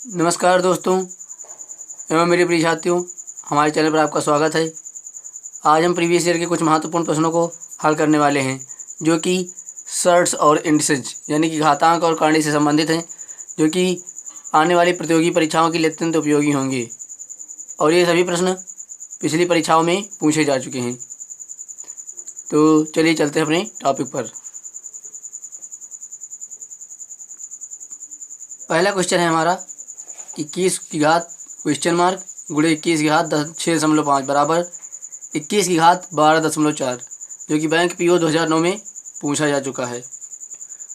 नमस्कार दोस्तों एवं मेरे प्रिय छात्रों, हमारे चैनल पर आपका स्वागत है। आज हम प्रीवियस ईयर के कुछ महत्वपूर्ण प्रश्नों को हल करने वाले हैं, जो कि सर्ट्स और इंडिसेज यानी कि घातांक और करणी से संबंधित हैं, जो कि आने वाली प्रतियोगी परीक्षाओं के लिए अत्यंत उपयोगी होंगे। और ये सभी प्रश्न पिछली परीक्षाओं में पूछे जा चुके हैं। तो चलिए चलते हैं अपने टॉपिक पर। पहला क्वेश्चन है हमारा 21 की घात क्वेश्चन मार्क गुणे 21 की घात 6.5 बराबर 21 की घात 12.4, जो कि बैंक पीओ 2009 में पूछा जा चुका है।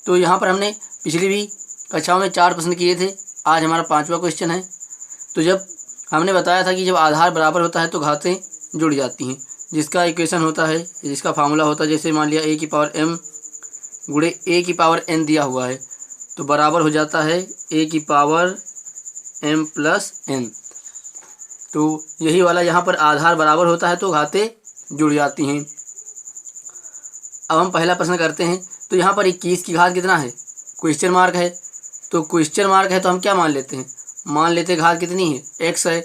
तो यहाँ पर हमने पिछली भी कक्षाओं में 4 प्रश्न किए थे। आज हमारा 5वां क्वेश्चन है। तो जब हमने बताया था कि जब आधार बराबर होता है तो घातें जुड़ जाती हैं, जिसका इक्वेशन होता है, जिसका फार्मूला होता है, जैसे मान लिया a की पावर m गुणे a की पावर n दिया हुआ है, तो बराबर हो जाता है a की पावर m प्लस n। तो यही वाला यहाँ पर आधार बराबर होता है तो घातें जुड़ जाती हैं। अब हम पहला प्रश्न करते हैं। तो यहाँ पर 21 की घात कितना है? क्वेश्चन मार्क है। तो क्वेश्चन मार्क है तो हम क्या मान लेते हैं? मान लेते घात कितनी है? x है।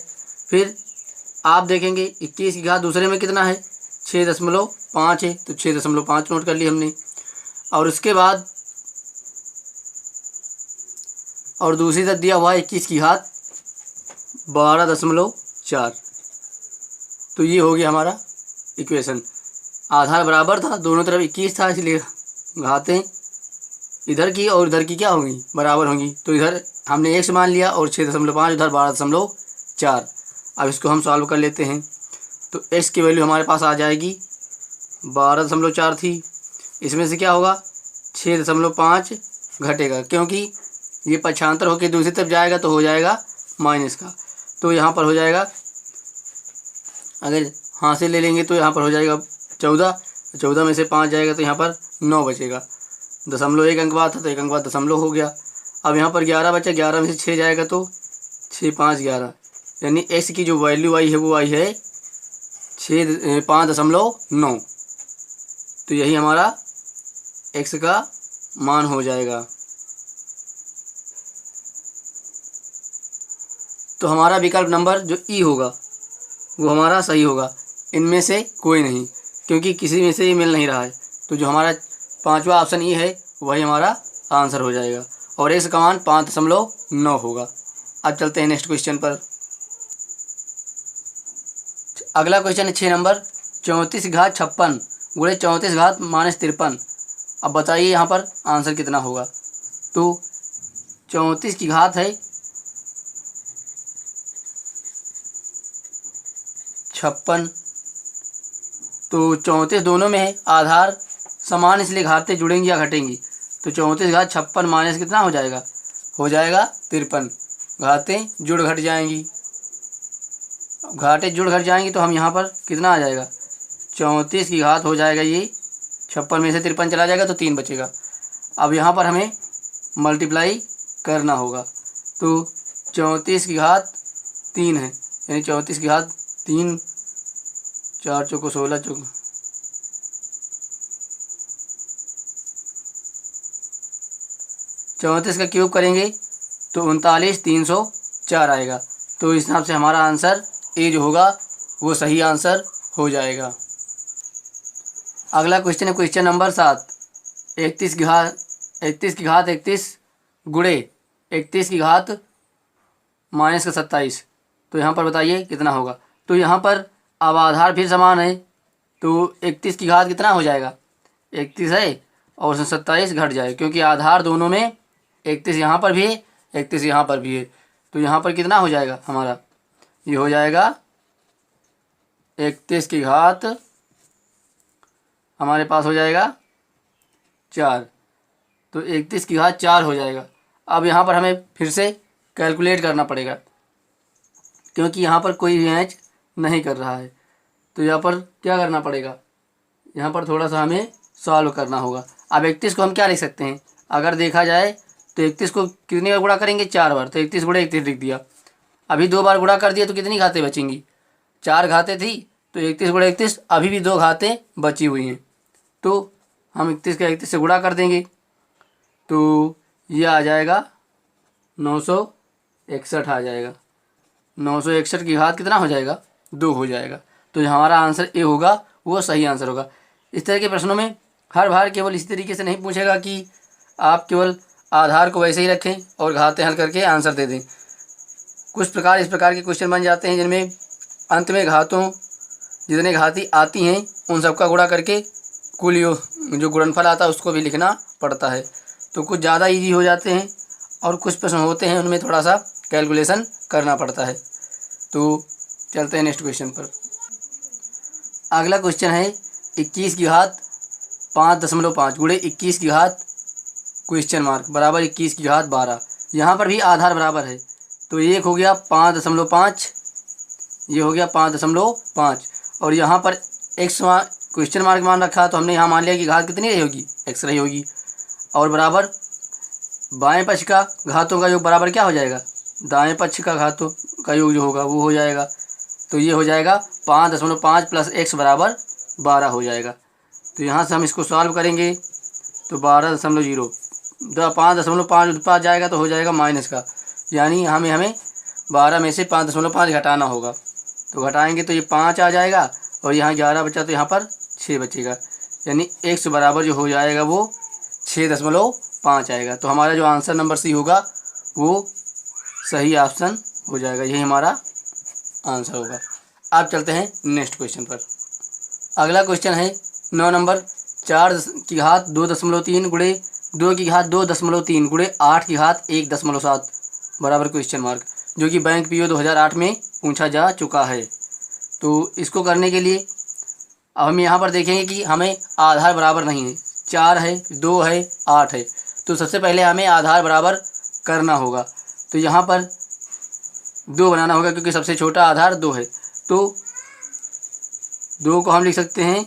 फिर आप देखेंगे 21 की घात दूसरे में कितना है? 6.5 है, तो 6.5 नोट कर लिया हमने। और उसके बाद और दूसरी तरफ दिया हुआ है 21 की घात 12.4। तो ये हो गया हमारा इक्वेशन। आधार बराबर था, दोनों तरफ 21 था, इसलिए घातें इधर की और इधर की क्या होंगी? बराबर होंगी। तो इधर हमने x मान लिया और 6.5 इधर 12.4। अब इसको हम सॉल्व कर लेते हैं। तो x की वैल्यू हमारे पास आ जाएगी 12.4 थी, इसमें से क्या होगा? 6.5 घटेगा, क्योंकि ये पक्षांतर होकर दूसरी तरफ जाएगा तो हो जाएगा माइनस का। तो यहाँ पर हो जाएगा, अगर हाँ से ले लेंगे तो यहाँ पर हो जाएगा 14 में से 5 जाएगा तो यहाँ पर 9 बचेगा। 0.1 अंक बाद था तो 1 अंक बाद दशमलव हो गया। अब यहाँ पर 11 बचा, 11 में से 6 जाएगा तो 6 5 11, यानी x की जो वैल्यू आई है वो आई है 5.9। तो यही हमारा x का मान हो जाएगा। तो हमारा विकल्प नंबर जो ई होगा वो हमारा सही होगा, इनमें से कोई नहीं, क्योंकि किसी में से ये मिल नहीं रहा है। तो जो हमारा 5वां ऑप्शन ई है वही हमारा आंसर हो जाएगा और x का मान 5.9 होगा। अब चलते हैं नेक्स्ट क्वेश्चन पर। अगला क्वेश्चन है 6 नंबर 34 की घात 56 गुणे 34 की घात -53। अब बताइए यहाँ पर आंसर कितना होगा? तो 34 की घात है 56, तो 34 दोनों में है, आधार समान, इसलिए घातें जुड़ेंगी या घटेंगी। तो 34 घात 56 माइनस कितना हो जाएगा? हो जाएगा 53। घातें जुड़ घट जाएंगी। घातें जुड़ घट जाएंगी तो हम यहाँ पर कितना आ जाएगा? 34 की घात हो जाएगा, ये 56 में से 53 चला जाएगा तो 3 बचेगा। अब यहाँ पर हमें मल्टीप्लाई करना होगा। तो 34 की घात 3 है, यानी 34 की घात 3, 4 चौको 16 चौको 34 का क्यूब करेंगे तो 39 304 आएगा। तो इस हिसाब से हमारा आंसर ए जो होगा वो सही आंसर हो जाएगा। अगला क्वेश्चन है क्वेश्चन नंबर 7 31 की घात 31 गुणे 31 की घात -27। तो यहाँ पर बताइए कितना होगा? तो यहाँ पर अब आधार फिर समान है, तो 31 की घात कितना हो जाएगा? 31 है और 27 घट जाए, क्योंकि आधार दोनों में 31 यहाँ पर भी है 31 यहाँ पर भी है। तो यहाँ पर कितना हो जाएगा हमारा? ये हो जाएगा 31 की घात हमारे पास हो जाएगा 4। तो 31 की घात 4 हो जाएगा। अब यहाँ पर हमें फिर से कैलकुलेट करना पड़ेगा, क्योंकि यहाँ पर कोई मैच नहीं कर रहा है। तो यहाँ पर क्या करना पड़ेगा? यहाँ पर थोड़ा सा हमें सॉल्व करना होगा। अब 31 को हम क्या लिख सकते हैं? अगर देखा जाए तो 31 को कितनी बार गुणा करेंगे? 4 बार। तो 31 गुणे 31 लिख दिया। अभी 2 बार गुणा कर दिया तो कितनी घातें बचेंगी? 4 घातें थी, तो 31 गुणे 31 अभी भी 2 घातें बची हुई हैं। तो हम 31 का 31 से गुणा कर देंगे तो ये आ जाएगा 900 61 आ जाएगा। 961 की घात कितना हो जाएगा? 2 हो जाएगा। तो जो हमारा आंसर ए होगा वो सही आंसर होगा। इस तरह के प्रश्नों में हर बार केवल इसी तरीके से नहीं पूछेगा कि आप केवल आधार को वैसे ही रखें और घातें हल करके आंसर दे दें। कुछ प्रकार इस प्रकार के क्वेश्चन बन जाते हैं जिनमें अंत में घातों जितने घाती आती हैं उन सबका गुणा करके कुल जो गुणनफल आता है उसको भी लिखना पड़ता है। तो कुछ ज़्यादा इजी हो जाते हैं और कुछ प्रश्न होते हैं उनमें थोड़ा सा कैलकुलेशन करना पड़ता है। तो चलते हैं नेक्स्ट क्वेश्चन पर। अगला क्वेश्चन है 21 की घात 5.5 गुणे 21 की घात क्वेश्चन मार्क बराबर 21 की घात 12। यहाँ पर भी आधार बराबर है तो एक हो गया 5.5, ये हो गया 5.5 और यहाँ पर एक्स क्वेश्चन मार्क मान रखा तो हमने यहाँ मान लिया कि घात कितनी रही होगी? एक्स रही होगी। और बराबर बाएं पक्ष का घातों का योग बराबर क्या हो जाएगा? दाएं पक्ष का घातों का योग जो होगा वो हो जाएगा। तो ये हो जाएगा 5.5 प्लस एक्स बराबर 12 हो जाएगा। तो यहाँ से हम इसको सॉल्व करेंगे तो 12.0 5.5 उत्पाद जाएगा तो हो जाएगा माइनस का, यानी हमें 12 में से 5.5 घटाना होगा। तो घटाएंगे तो ये 5 आ जाएगा और यहाँ 11 बचा तो यहाँ पर 6 बचेगा, यानी एक्स बराबर जो हो जाएगा वो 6.5 आएगा। तो हमारा जो आंसर नंबर सी होगा वो सही ऑप्शन हो जाएगा, यही हमारा आंसर होगा। अब चलते हैं नेक्स्ट क्वेश्चन पर। अगला क्वेश्चन है 9 नंबर 4 की घात 2.3 गुणे 2 की घात 2.3 गुणे 8 की घात 1.7 बराबर क्वेश्चन मार्क, जो कि बैंक पीओ 2008 में पूछा जा चुका है। तो इसको करने के लिए अब हम यहाँ पर देखेंगे कि हमें आधार बराबर नहीं है, 4 है, 2 है, 8 है। तो सबसे पहले हमें आधार बराबर करना होगा। तो यहाँ पर 2 बनाना होगा क्योंकि सबसे छोटा आधार 2 है। तो 2 को हम लिख सकते हैं,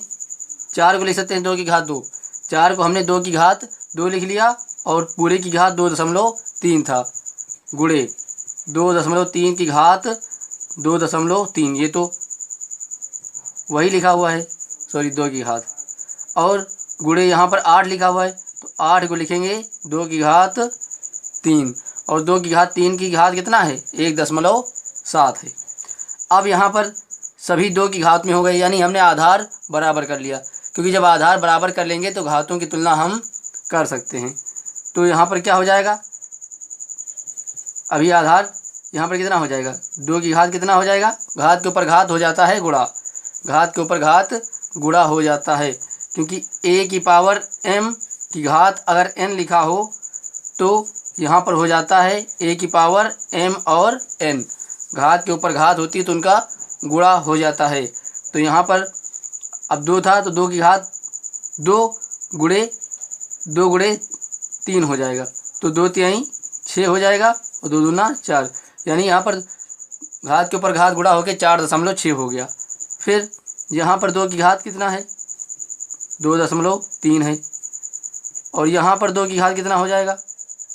4 को लिख सकते हैं 2 की घात 2। 4 को हमने 2 की घात 2 लिख लिया और पूरे की घात 2.3 था गुणे 2.3 की घात 2.3, ये तो वही लिखा हुआ है, सॉरी 2 की घात, और गुणे यहाँ पर 8 लिखा हुआ है तो 8 को लिखेंगे 2 की घात 3 और 2 की घात 3 की घात कितना है? 1.7 है। अब यहाँ पर सभी 2 की घात में हो गए, यानी हमने आधार बराबर कर लिया, क्योंकि जब आधार बराबर कर लेंगे तो घातों की तुलना हम कर सकते हैं। तो यहाँ पर क्या हो जाएगा? अभी आधार यहाँ पर कितना हो जाएगा? 2 की घात कितना हो जाएगा? घात के ऊपर घात हो जाता है गुणा, घात के ऊपर घात गुणा हो जाता है, क्योंकि a की पावर m की घात अगर n लिखा हो तो यहाँ पर हो जाता है a की पावर m और n, घात के ऊपर घात होती है तो उनका गुणा हो जाता है। तो यहाँ पर अब 2 था तो 2 की घात 2 गुणे 3 हो जाएगा, तो 2 तिहाई 6 हो जाएगा और 2 दूना 4, यानी यहाँ पर घात के ऊपर घात गुणा होकर 4.6 हो गया। फिर यहाँ पर 2 की घात कितना है? 2.3 है और यहाँ पर 2 की घात कितना हो जाएगा?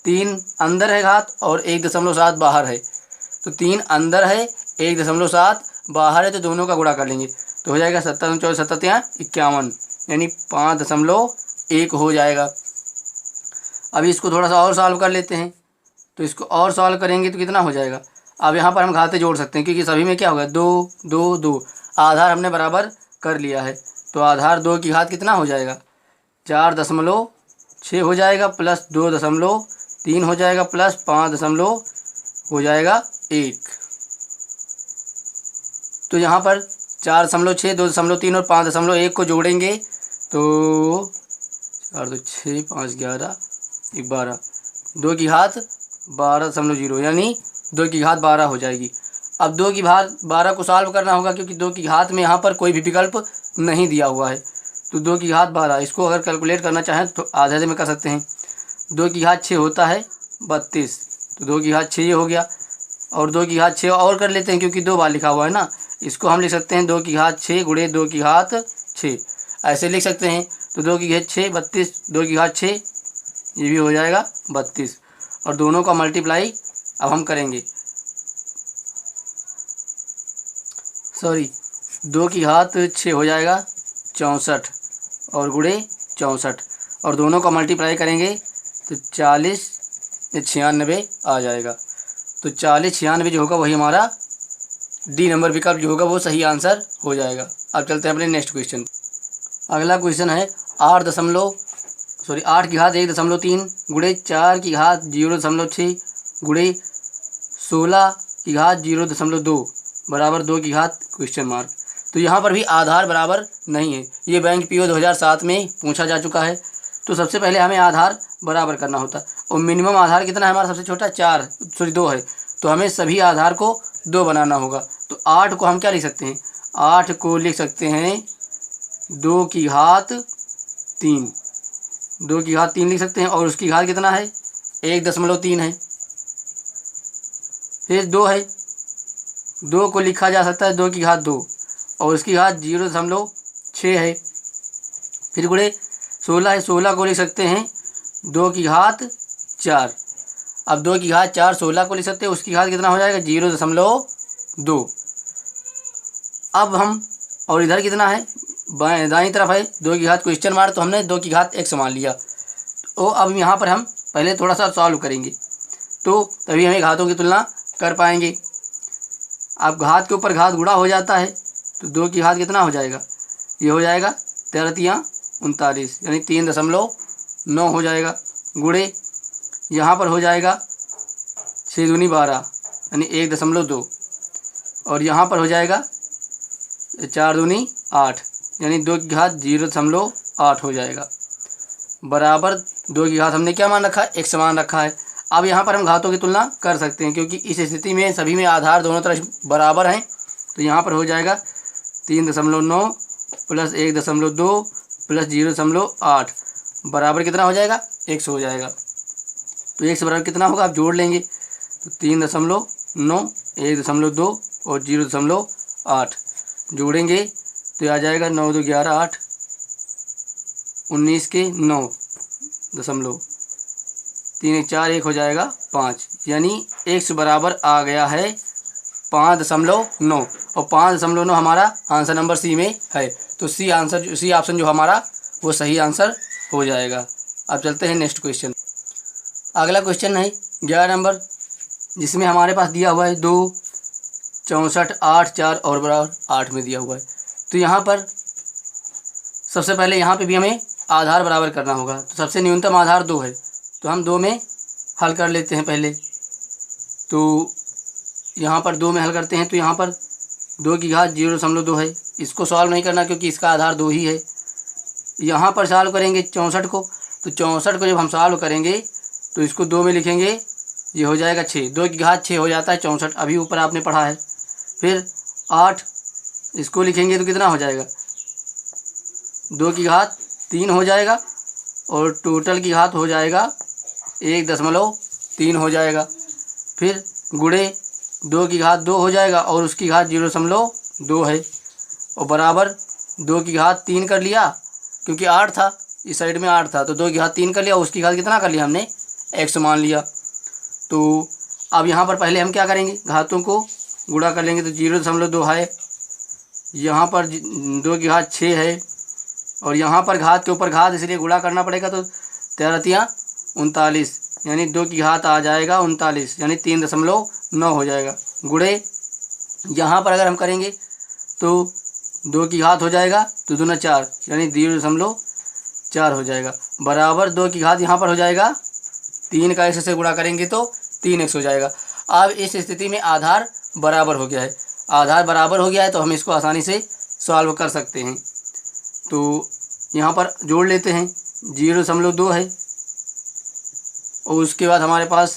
3 अंदर है घात और 1.7 बाहर है, तो 3 अंदर है 1.7 बाहर है, तो दोनों का गुणा कर लेंगे तो हो जाएगा 17 4 17 51, यानी 5.1 हो जाएगा। अभी इसको थोड़ा सा और सॉल्व कर लेते हैं। तो इसको और सॉल्व करेंगे तो कितना हो जाएगा? अब यहाँ पर हम घाते जोड़ सकते हैं क्योंकि सभी में क्या होगा? 2 2 2, आधार हमने बराबर कर लिया है। तो आधार 2 की घात कितना हो जाएगा? 4.6 हो जाएगा प्लस 2.3 हो जाएगा प्लस 5 हो जाएगा 1। तो यहाँ पर 4.6 2.3 और 5.1 को जोड़ेंगे तो 4 2 6 5 11 12, 2 की घात 12.0, यानी 2 की घात 12 हो जाएगी। अब 2 की घात 12 को सॉल्व करना होगा क्योंकि 2 की घात में यहाँ पर कोई भी विकल्प नहीं दिया हुआ है। तो 2 की घात 12, इसको अगर कैलकुलेट करना चाहें तो आधे में कर सकते हैं। 2 की घात 6 होता है 32, तो 2 की घात 6 ये हो गया, और 2 की घात 6 और कर लेते हैं क्योंकि 2 बार लिखा हुआ है ना, इसको हम लिख सकते हैं 2 की घात 6 गुणे 2 की घात 6, ऐसे लिख सकते हैं। तो 2 की घात 6 32, 2 की घात 6 ये भी हो जाएगा 32, और दोनों का मल्टीप्लाई अब हम करेंगे, सॉरी 2 की घात 6 हो जाएगा 64 और गुणे 64, और दोनों का मल्टीप्लाई करेंगे तो 40 96 आ जाएगा। तो 4096 जो होगा वही हमारा डी नंबर विकल्प जो होगा वो सही आंसर हो जाएगा। अब चलते हैं अपने नेक्स्ट क्वेश्चन। अगला क्वेश्चन है 8 की घात 1.3 गुणे 4 की घात 0.6 गुणे 16 की घात 0.2 बराबर 2 की घात क्वेश्चन मार्क। तो यहाँ पर भी आधार बराबर नहीं है। ये बैंक पीओ 2007 में पूछा जा चुका है। तो सबसे पहले हमें आधार बराबर करना होता है और मिनिमम आधार कितना है हमारा, सबसे छोटा 2 है। तो हमें सभी आधार को 2 बनाना होगा। तो 8 को हम क्या लिख सकते हैं, 8 को लिख सकते हैं 2 की घात 3, 2 की घात 3 लिख सकते हैं। और उसकी घात कितना है, 1.3 है। फिर 2 है, 2 को लिखा जा सकता है 2 की घात 2 और उसकी घात 0.6 है। फिर गुणे 16 है, 16 को लिख सकते हैं 2 की घात 4। अब 2 की घात 4 16 को लिख सकते हैं, उसकी घात कितना हो जाएगा 0.2। अब हम और इधर कितना है, दाईं तरफ है 2 की घात क्वेश्चन मार्क, तो हमने 2 की घात x मान लिया। तो अब यहाँ पर हम पहले थोड़ा सा सॉल्व करेंगे तो तभी हमें घातों की तुलना कर पाएंगे। अब घात के ऊपर घात गुणा हो जाता है तो 2 की घात कितना हो जाएगा, ये हो जाएगा 13×39 यानी 3.9 हो जाएगा। गुणे यहाँ पर हो जाएगा 6 दूनी 12 यानी 1.2 और यहाँ पर हो जाएगा 4 दूनी 8 यानी 2 की घात 0.8 हो जाएगा बराबर 2 की घात हमने क्या मान रखा है, x मान रखा है। अब यहाँ पर हम घातों की तुलना कर सकते हैं क्योंकि इस स्थिति में सभी में आधार दोनों तरफ बराबर हैं। तो यहाँ पर हो जाएगा 3.9 प्लस 1.2 प्लस 0.8 बराबर कितना हो जाएगा, x हो जाएगा। तो x बराबर कितना होगा, आप जोड़ लेंगे तो 3.9 1.2 और 0.8 जोड़ेंगे तो आ जाएगा 9 2 11 8 19 के 9 दशमलव 3 1 4 1 हो जाएगा 5 यानी x बराबर आ गया है 5.9 और 5.9 हमारा आंसर नंबर सी में है। तो सी ऑप्शन जो हमारा वो सही आंसर हो जाएगा। अब चलते हैं नेक्स्ट क्वेश्चन। अगला क्वेश्चन है 11 नंबर, जिसमें हमारे पास दिया हुआ है 2 64 8 4 और बराबर 8 में दिया हुआ है। तो यहाँ पर सबसे पहले यहाँ पे भी हमें आधार बराबर करना होगा। तो सबसे न्यूनतम आधार 2 है तो हम 2 में हल कर लेते हैं पहले। तो यहाँ पर 2 में हल करते हैं तो यहाँ पर 2 की घात 0.2 है। इसको सॉल्व नहीं करना क्योंकि इसका आधार 2 ही है। यहाँ पर सॉल्व करेंगे 64 को, तो 64 को जब हम सॉल्व करेंगे तो इसको 2 में लिखेंगे, ये हो जाएगा 6, 2 की घात 6 हो जाता है 64, अभी ऊपर आपने पढ़ा है। फिर 8 इसको लिखेंगे तो कितना हो जाएगा, 2 की घात 3 हो जाएगा और टोटल की घात हो जाएगा 1.3 हो जाएगा। फिर गुणे 2 की घात 2 हो जाएगा और उसकी घात 0.2 है और बराबर 2 की घात 3 कर लिया क्योंकि 8 था, इस साइड में 8 था तो 2 की घात 3 कर लिया, उसकी घात कितना कर लिया हमने, x मान लिया। तो अब यहाँ पर पहले हम क्या करेंगे, घातों को गुणा कर लेंगे तो 0.2 है, यहाँ पर 2 की घात 6 है और यहाँ पर घात के ऊपर घात इसलिए गुणा करना पड़ेगा। तो 13×39 यानी 2 की घात आ जाएगा 39 यानी 3.9 हो जाएगा। गुणे यहाँ पर अगर हम करेंगे तो 2 की घात हो जाएगा तो 2 दूना 4 यानी 0.4 हो जाएगा बराबर 2 की घात यहाँ पर हो जाएगा 3 का x से गुणा करेंगे तो 3x हो जाएगा। अब इस स्थिति में आधार बराबर हो गया है, आधार बराबर हो गया है तो हम इसको आसानी से सॉल्व कर सकते हैं। तो यहाँ पर जोड़ लेते हैं, 0.2 है और उसके बाद हमारे पास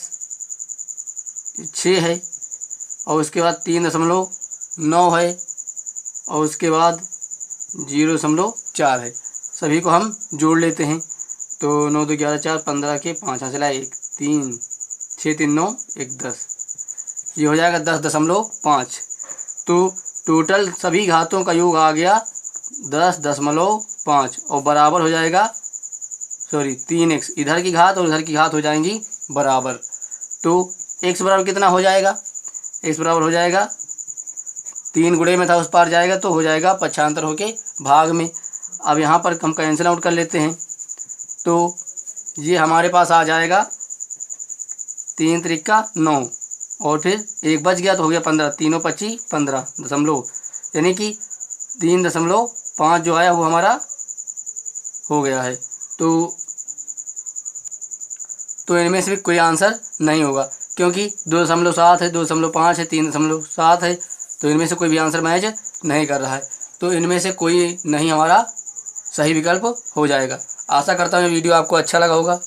6 है और उसके बाद 3.9 है और उसके बाद 0.4 है। सभी को हम जोड़ लेते हैं तो 9 2 11 4 15 के 5 यहाँ चला 1 3 6 3 9 1 10, ये हो जाएगा 10.5। तो टोटल सभी घातों का योग आ गया 10.5 और बराबर हो जाएगा 3x, इधर की घात और उधर की घात हो जाएंगी बराबर। तो x बराबर कितना हो जाएगा, x बराबर हो जाएगा 3 गुणे में था उस पार जाएगा तो हो जाएगा पक्षांतर होके भाग में। अब यहाँ पर हम कैंसिल आउट कर लेते हैं तो ये हमारे पास आ जाएगा 3 त्रिका 9 और फिर 1 बच गया तो हो गया 15, तीनों 25 15 दशमलव, यानी कि 3.5 जो आया वो हमारा हो गया है। तो इनमें से भी कोई आंसर नहीं होगा, क्योंकि 2.7 है, 2.5 है, 3.7 है, तो इनमें से कोई भी आंसर मैच नहीं कर रहा है। तो इनमें से कोई नहीं हमारा सही विकल्प हो जाएगा। आशा करता हूँ वीडियो आपको अच्छा लगा होगा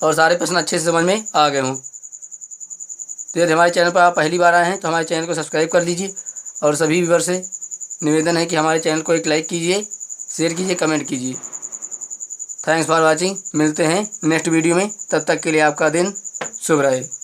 और सारे प्रश्न अच्छे से समझ में आ गए हों। तो यदि हमारे चैनल पर आप पहली बार आए हैं तो हमारे चैनल को सब्सक्राइब कर लीजिए और सभी व्यूअर से निवेदन है कि हमारे चैनल को एक लाइक कीजिए, शेयर कीजिए, कमेंट कीजिए। Thanks for watching. मिलते हैं नेक्स्ट वीडियो में, तब तक के लिए आपका दिन शुभ रहे।